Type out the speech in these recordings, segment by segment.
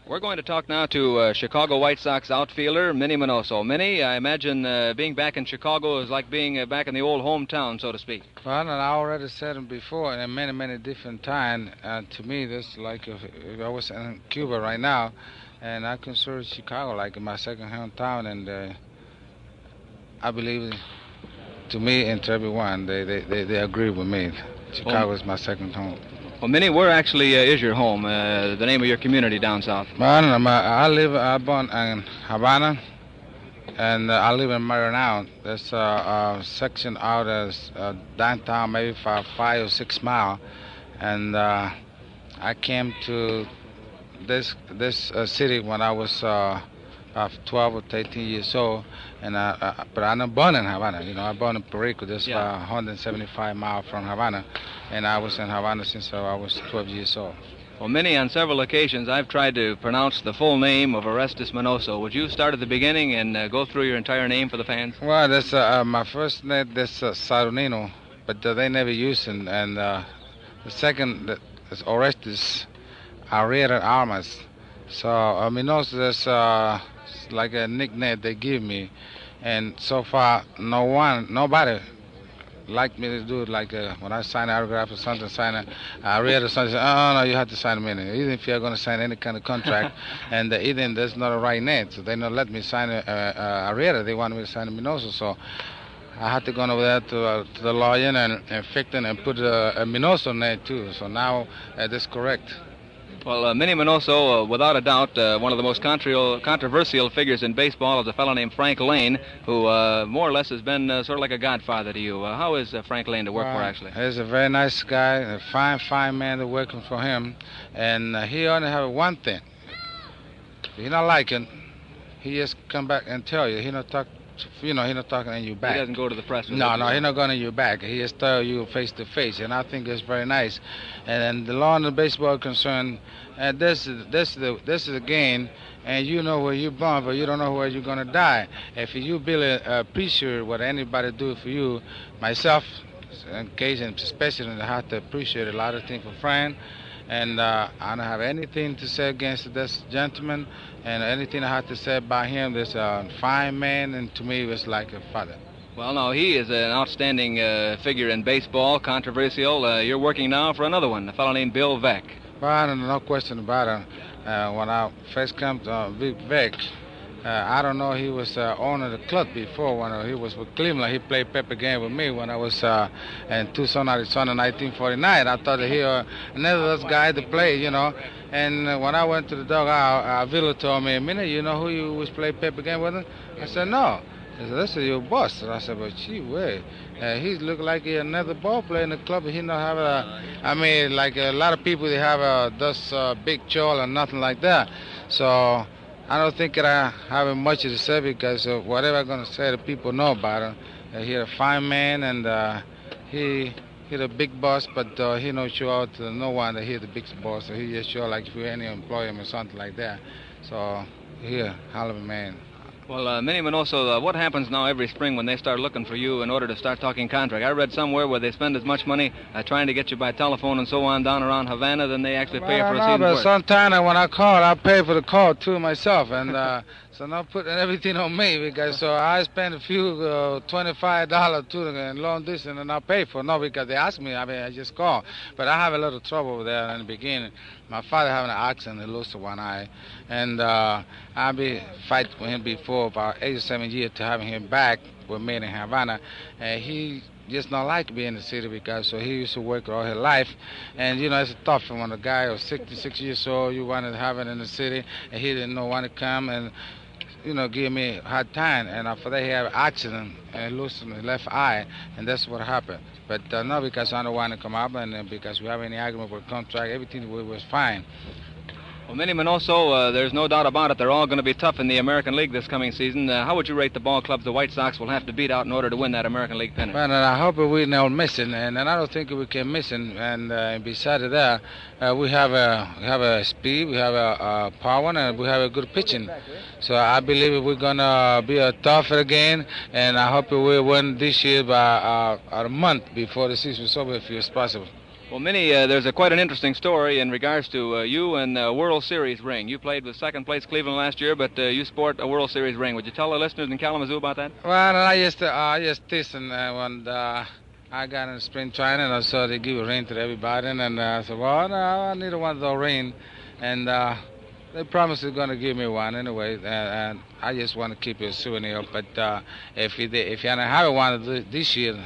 We're going to talk now to Chicago White Sox outfielder Minnie Minoso. Minnie, I imagine being back in Chicago is like being back in the old hometown, so to speak. Well, and I already said it before in many different times. To me, this is like if I was in Cuba right now, and I consider Chicago like my second hometown, and I believe, to me and to everyone, they agree with me. Chicago is my second home. Well, Minnie, where actually is your home, the name of your community down south? Well, I'm born in Havana, and I live in Maranao. There's a section out as downtown, maybe for 5 or 6 miles, and I came to this city when I was 12 or 13 years old, and but I'm not born in Havana. You know, I'm born in Perico, just 175 miles from Havana, and I was in Havana since I was 12 years old. Well, Minnie, on several occasions I've tried to pronounce the full name of Orestes Minoso. Would you start at the beginning and go through your entire name for the fans? Well, that's my first name. That's Saturnino, but they never use it. And the second is Orestes Arrieta Armas. So Minoso is like a nickname they give me, and so far nobody like me to do it. Like when I sign an autograph or something, I read or something, oh no, you have to sign a minute, even if you're going to sign any kind of contract, and even that's not a right name, so they don't let me sign a reader. They want me to sign a Minoso, so I had to go over there to the lawyer and fix it and put a Minoso name too. So now that's correct. Well, Minnie Minoso, without a doubt, one of the most controversial figures in baseball is a fellow named Frank Lane, who more or less has been sort of like a godfather to you. How is Frank Lane to work for, actually? He's a very nice guy, a fine man to work for him, and he only have one thing. If you don't like it, he just come back and tell you. He not talk. He not talking in your back. He doesn't go to the press. No, he's not going in your back. He just tell you face to face, and I think it's very nice. And the law and the baseball concern, this is a game, and you know where you're born, but you don't know where you're going to die. If you really appreciate what anybody do for you, myself, in case, and especially I have to appreciate a lot of things for Frank. And I don't have anything to say against this gentleman, and anything I have to say about him. This a fine man, and to me, it was like a father. Well, no, he is an outstanding figure in baseball, controversial. You're working now for another one, a fellow named Bill Veeck. Well, no question about it. When I first came to Vic Veeck, I don't know, he was owner of the club before. When he was with Cleveland, he played paper game with me when I was in Tucson, Arizona, in 1949. I thought that he another guy to play, you know. And when I went to the dugout, Villa told me, "Minnie, you know who you was play paper game with him?" I said, "No." He said, "This is your boss." And I said, "But gee, wait, he look like he another ball player in the club. He not have like a lot of people, they have this big jaw and nothing like that. So I don't think that I have much to say, because whatever I'm going to say, the people know about him. He's a fine man, and he's a big boss, but he don't show out to no one that he's the big boss. So he just show like if you're any employee or something like that. So he's a hell of a man. Well, Minnie Minoso, what happens now every spring when they start looking for you in order to start talking contract? I read somewhere where they spend as much money trying to get you by telephone and so on down around Havana than they actually pay for a season. But sometimes when I call, I pay for the call too myself, and so not putting everything on me, because so I spend a few $25 too in long distance, and I pay for no, because they ask me. I mean, I just call, but I have a little trouble over there in the beginning. My father having an accident, he lost one eye, and I be fight with him before about 8 or 7 years to having him back with me in Havana, and he just not like being in the city, because so he used to work all his life, and you know it's tough when a guy who's 66 years old, you want to have it in the city, and he didn't know when to come and give me a hard time, and after that he had an accident and lost his left eye, and that's what happened. But not because I don't want to come up, and because we have any argument with contract, everything was fine. Well, Minnie Minoso, there's no doubt about it. They're all going to be tough in the American League this coming season. How would you rate the ball clubs the White Sox will have to beat out in order to win that American League pennant? Well, I hope we don't miss it, and I don't think we can miss it. And besides that, we have a speed, we have a power, and we have a good pitching. So I believe we're gonna be a tougher again, and I hope we will win this year by a month before the season is over, if it's possible. Well, Minnie, there's quite an interesting story in regards to you and the World Series ring. You played with second place Cleveland last year, but you sport a World Series ring. Would you tell the listeners in Kalamazoo about that? Well, I just teasing when I got in spring training, I saw they give a ring to everybody, and I said, well, no, I need one of those rings, and they promised they're going to give me one anyway, and I just want to keep it a souvenir. But if you don't have one this year,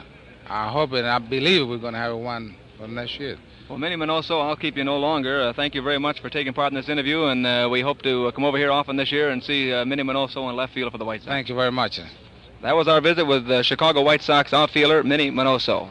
I hope and I believe we're going to have one for next year. Well, Minnie Minoso, I'll keep you no longer. Thank you very much for taking part in this interview, and we hope to come over here often this year and see Minnie Minoso in left field for the White Sox. Thank you very much. That was our visit with Chicago White Sox outfielder Minnie Minoso.